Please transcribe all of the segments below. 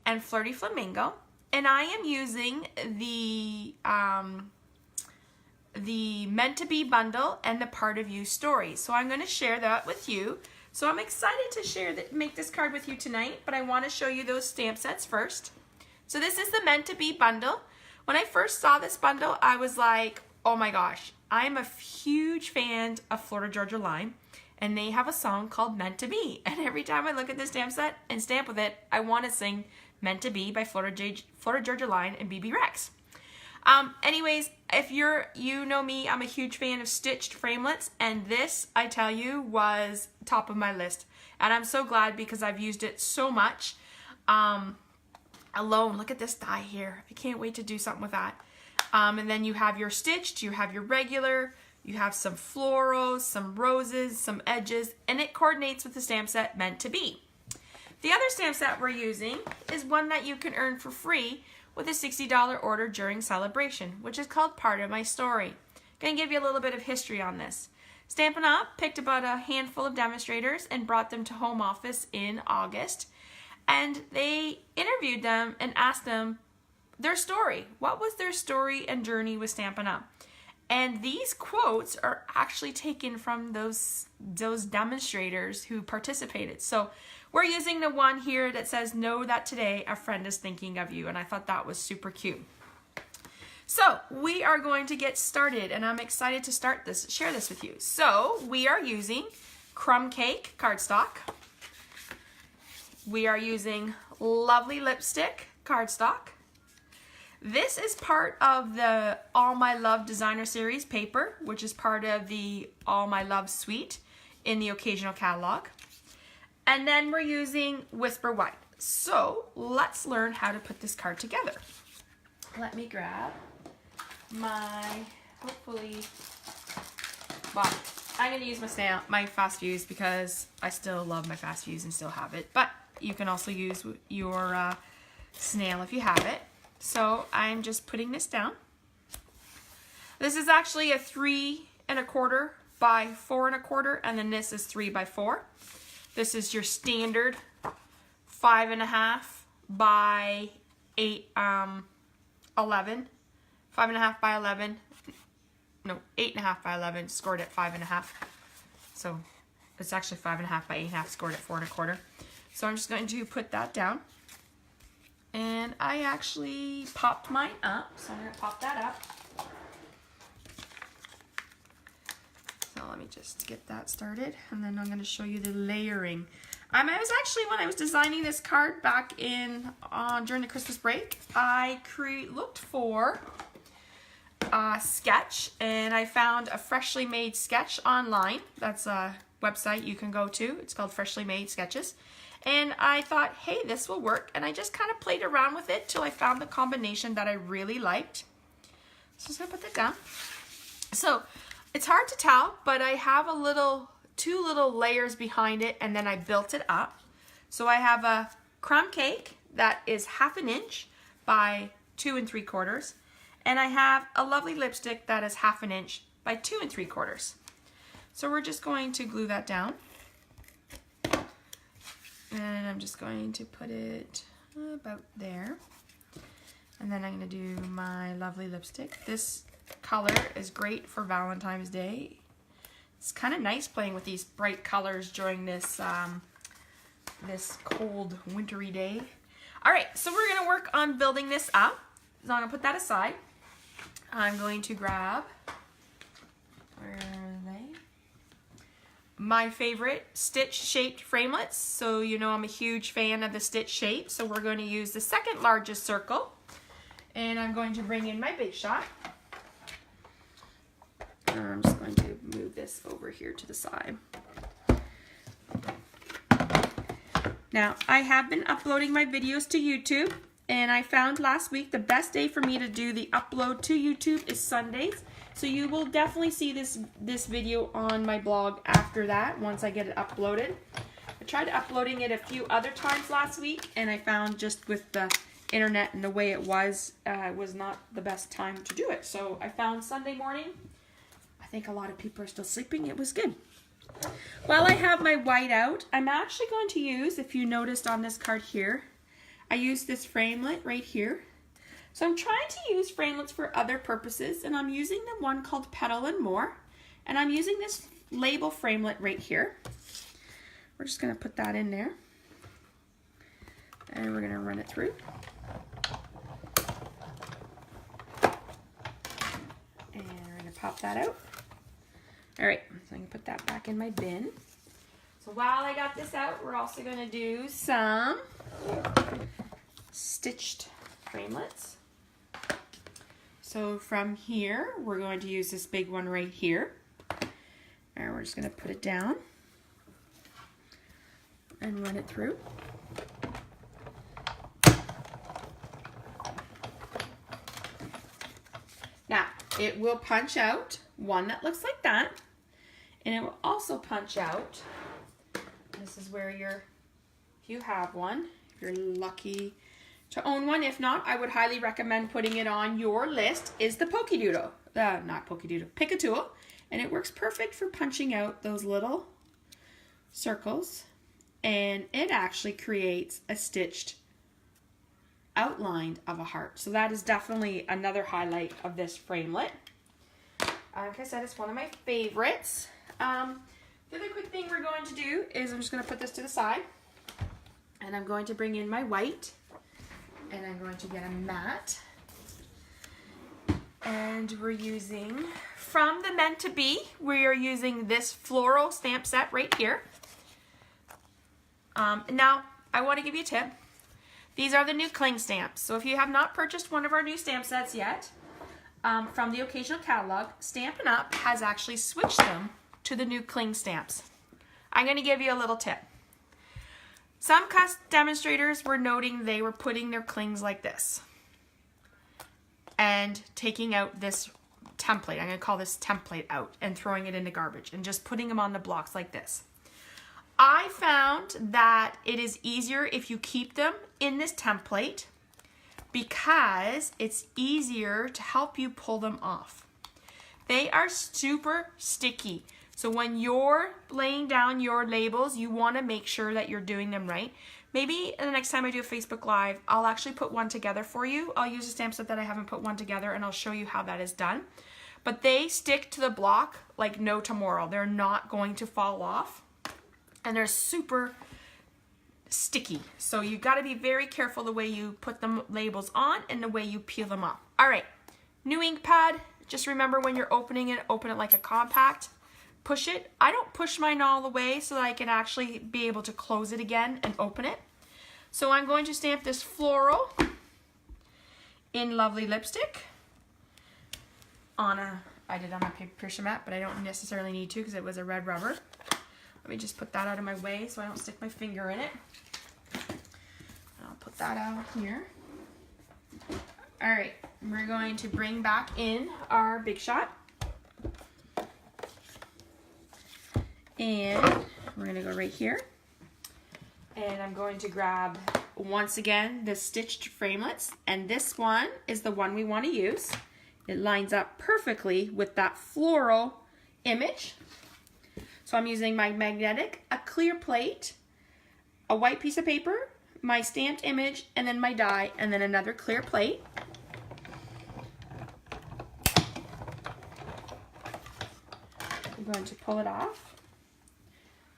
and Flirty Flamingo. And I am using the Meant to Be bundle and the Part of You story. So I'm going to share that with you. So I'm excited to make this card with you tonight, but I want to show you those stamp sets first. So this is the Meant to Be bundle. When I first saw this bundle, I was like, oh my gosh, I'm a huge fan of Florida Georgia Line, and they have a song called Meant to Be. And every time I look at this stamp set and stamp with it, I want to sing Meant to Be by Florida Georgia Line and BB Rex. Anyways, if you know me, I'm a huge fan of stitched framelits, and this, I tell you, was top of my list. And I'm so glad because I've used it so much. Alone, look at this die here. I can't wait to do something with that. And then you have your stitched, you have your regular, you have some florals, some roses, some edges, and it coordinates with the stamp set Meant to Be. The other stamp set we're using is one that you can earn for free with a $60 order during celebration, which is called Part of My Story. Gonna give you a little bit of history on this. Stampin' Up! Picked about a handful of demonstrators and brought them to home office in August. And they interviewed them and asked them their story. What was their story and journey with Stampin' Up? And these quotes are actually taken from those demonstrators who participated. So we're using the one here that says, know that today a friend is thinking of you. And I thought that was super cute. So we are going to get started, and I'm excited to share this with you. So we are using Crumb Cake cardstock. We are using Lovely Lipstick cardstock. This is part of the All My Love Designer Series paper, which is part of the All My Love suite in the occasional catalog. And then we're using Whisper White. So let's learn how to put this card together. Let me grab my, I'm going to use my Fast Fuse because I still love my Fast Fuse and still have it. But you can also use your snail if you have it. So I'm just putting this down. This is actually a 3 1/4 by 4 1/4, and then this is 3 by 4. This is your standard 5 1/2 by 11. 5 1/2 by 11. No, 8 1/2 by 11. Scored at 5 1/2. So it's actually 5 1/2 by 8 1/2. Scored at 4 1/4. So I'm just going to put that down. And I actually popped mine up, so I'm going to pop that up. So let me just get that started, and then I'm going to show you the layering. I was actually, when I was designing this card back in during the Christmas break, I looked for a sketch, and I found a Freshly Made Sketch online. That's a website you can go to. It's called Freshly Made Sketches. And I thought, hey, this will work. And I just kind of played around with it till I found the combination that I really liked. So I'm just going to put that down. So it's hard to tell, but I have two little layers behind it, and then I built it up. So I have a crumb cake that is 1/2 inch by 2 3/4. And I have a Lovely Lipstick that is 1/2 inch by 2 3/4. So we're just going to glue that down. And I'm just going to put it about there. And then I'm going to do my Lovely Lipstick. This color is great for Valentine's Day. It's kind of nice playing with these bright colors during this this cold, wintry day. All right, so we're going to work on building this up. So I'm going to put that aside. I'm going to grab, where are they? My favorite stitch-shaped framelits. So you know I'm a huge fan of the stitch shape. So we're going to use the second largest circle. And I'm going to bring in my Big Shot. And I'm just going to move this over here to the side. Now, I have been uploading my videos to YouTube. And I found last week the best day for me to do the upload to YouTube is Sundays. So you will definitely see this video on my blog after that, once I get it uploaded. I tried uploading it a few other times last week, and I found just with the internet and the way it was not the best time to do it. So I found Sunday morning. I think a lot of people are still sleeping. It was good. While I have my white out, I'm actually going to use, if you noticed on this card here, I use this framelit right here. So I'm trying to use framelits for other purposes, and I'm using the one called Petal and More, and I'm using this label framelit right here. We're just going to put that in there, and we're going to run it through. And we're going to pop that out. All right, so I can put that back in my bin. So while I got this out, we're also going to do some stitched framelits. So from here, we're going to use this big one right here. And we're just going to put it down and run it through. Now, it will punch out one that looks like that. And it will also punch out, this is where if you have one, if you're lucky to own one. If not, I would highly recommend putting it on your list, is the Pokedoodle. Pick-a-Tool. And it works perfect for punching out those little circles. And it actually creates a stitched outline of a heart. So that is definitely another highlight of this framelit. Like I said, it's one of my favorites. The other quick thing we're going to do is I'm just going to put this to the side. And I'm going to bring in my white. And I'm going to get a mat. And we're using, from the Meant to Be, we are using this floral stamp set right here. Now, I want to give you a tip. These are the new cling stamps. So if you have not purchased one of our new stamp sets yet, from the occasional catalog, Stampin' Up! Has actually switched them to the new cling stamps. I'm going to give you a little tip. Some demonstrators were noting they were putting their clings like this and taking out this template. I'm going to call this template out and throwing it into garbage and just putting them on the blocks like this. I found that it is easier if you keep them in this template because it's easier to help you pull them off. They are super sticky. So when you're laying down your labels, you want to make sure that you're doing them right. Maybe the next time I do a Facebook Live, I'll actually put one together for you. I'll use a stamp set that I haven't put one together and I'll show you how that is done. But they stick to the block like no tomorrow. They're not going to fall off. And they're super sticky. So you got to be very careful the way you put the labels on and the way you peel them off. All right, new ink pad. Just remember when you're opening it, open it like a compact. Push it. I don't push mine all the way so that I can actually be able to close it again and open it. So I'm going to stamp this floral in Lovely Lipstick I did on my paper piercer mat, but I don't necessarily need to because it was a red rubber. Let me just put that out of my way so I don't stick my finger in it. I'll put that out here. All right, we're going to bring back in our Big Shot. And we're going to go right here. And I'm going to grab, once again, the stitched framelits. And this one is the one we want to use. It lines up perfectly with that floral image. So I'm using my magnetic, a clear plate, a white piece of paper, my stamped image, and then my die, and then another clear plate. I'm going to pull it off.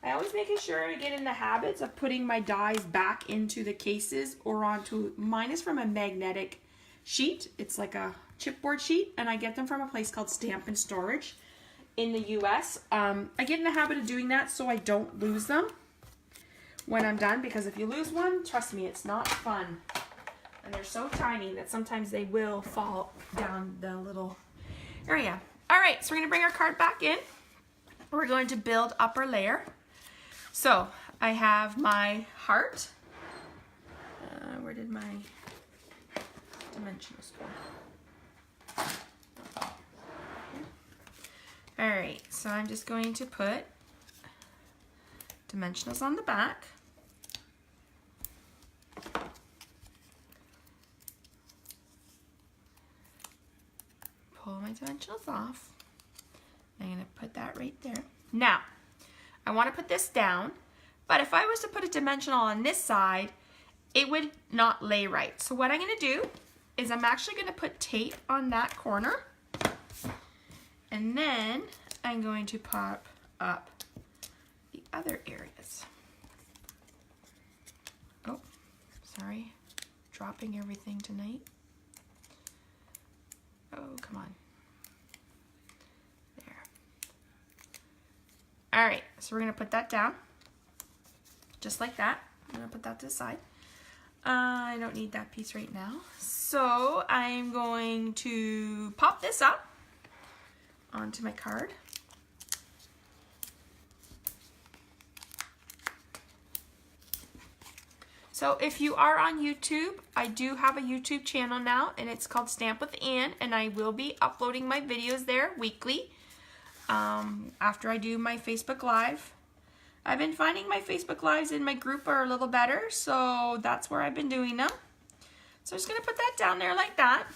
I always making sure I get in the habits of putting my dies back into the cases or onto, mine is from a magnetic sheet. It's like a chipboard sheet, and I get them from a place called Stamp and Storage in the US. I get in the habit of doing that so I don't lose them when I'm done, because if you lose one, trust me, it's not fun. And they're so tiny that sometimes they will fall down the little area. All right, so we're gonna bring our card back in. We're going to build up our layer. So I have my heart. Where did my dimensionals go? All right, so I'm just going to put dimensionals on the back. Pull my dimensionals off. I'm going to put that right there. Now, I want to put this down, but if I was to put a dimensional on this side it would not lay right. So what I'm going to do is I'm actually going to put tape on that corner, and then I'm going to pop up the other areas. Oh, sorry, dropping everything tonight. Oh, come on. There. All right, so we're going to put that down, just like that. I'm going to put that to the side. I don't need that piece right now. So I'm going to pop this up onto my card. So if you are on YouTube, I do have a YouTube channel now, and it's called Stamp with Ann, and I will be uploading my videos there weekly after I do my Facebook Live. I've been finding my Facebook Lives in my group are a little better, so that's where I've been doing them. So I'm just going to put that down there like that.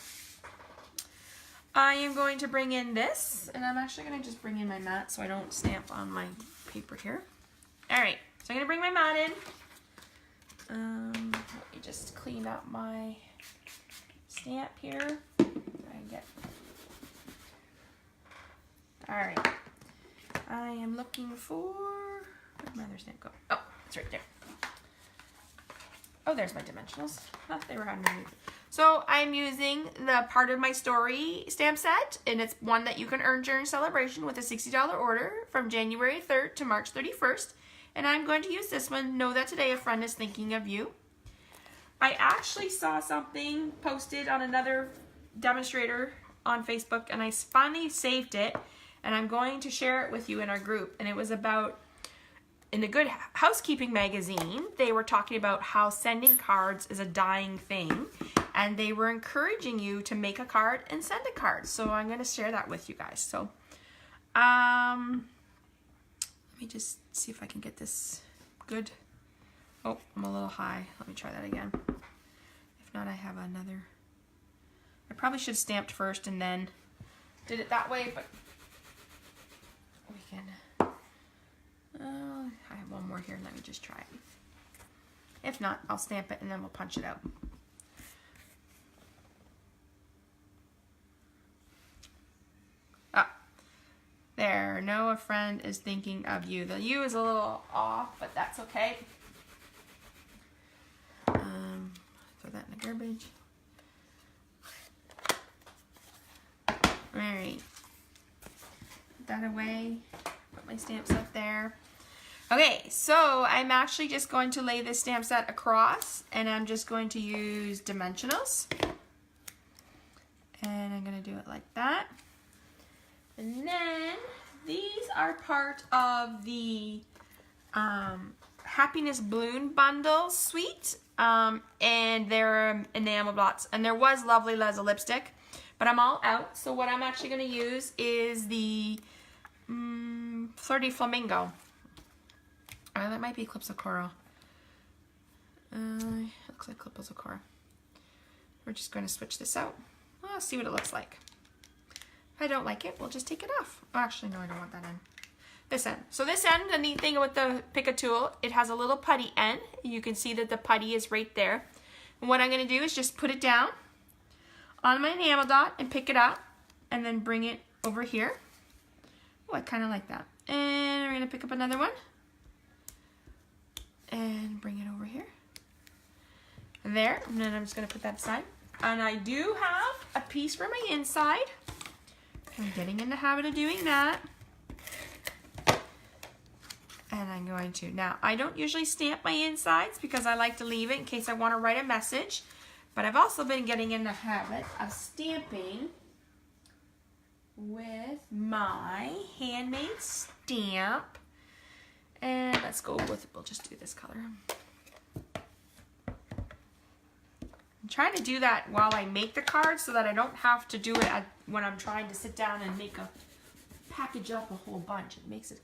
I am going to bring in this, and I'm actually going to just bring in my mat so I don't stamp on my paper here. Alright, so I'm going to bring my mat in. Let me just clean up my stamp here. Alright, I am looking for... Where'd my other stamp go? Oh, it's right there. Oh, there's my dimensionals. Oh, they were underneath. So I'm using the Part of My Story stamp set, and it's one that you can earn during celebration with a $60 order from January 3rd to March 31st. And I'm going to use this one, Know That Today a Friend is Thinking of You. I actually saw something posted on another demonstrator on Facebook, and I finally saved it, and I'm going to share it with you in our group. And it was about, in the Good Housekeeping magazine, they were talking about how sending cards is a dying thing, and they were encouraging you to make a card and send a card. So I'm going to share that with you guys. So, let me just see if I can get this good. Oh, I'm a little high. Let me try that again. If not, I have another. I probably should have stamped first and then did it that way, but we can. I have one more here. Let me just try it. If not, I'll stamp it and then we'll punch it out. There, know a friend is thinking of you. The U is a little off, but that's okay. Throw that in the garbage. Alright. Put that away. Put my stamp set there. Okay, so I'm actually just going to lay this stamp set across, and I'm just going to use dimensionals. And I'm going to do it like that. And then these are part of the Happiness Balloon Bundle suite, and they're enamel dots. And there was Lovely Les lipstick, but I'm all out. So what I'm actually going to use is the Flirty Flamingo. That might be Eclipse of Coral. Looks like Eclipse of Coral. We're just going to switch this out. I'll see what it looks like. If I don't like it, we'll just take it off. Oh, actually, no, I don't want that end. This end. So this end, the neat thing with the Pick a Tool, it has a little putty end. You can see that the putty is right there. And what I'm going to do is just put it down on my enamel dot and pick it up, and then bring it over here. Oh, I kind of like that. And we're going to pick up another one and bring it over here. And there. And then I'm just going to put that aside. And I do have a piece for my inside. I'm getting in the habit of doing that. And I'm going to, now I don't usually stamp my insides because I like to leave it in case I want to write a message. But I've also been getting in the habit of stamping with my handmade stamp. And let's go with, we'll just do this color. I'm trying to do that while I make the card so that I don't have to do it when I'm trying to sit down and make a package up a whole bunch. It makes it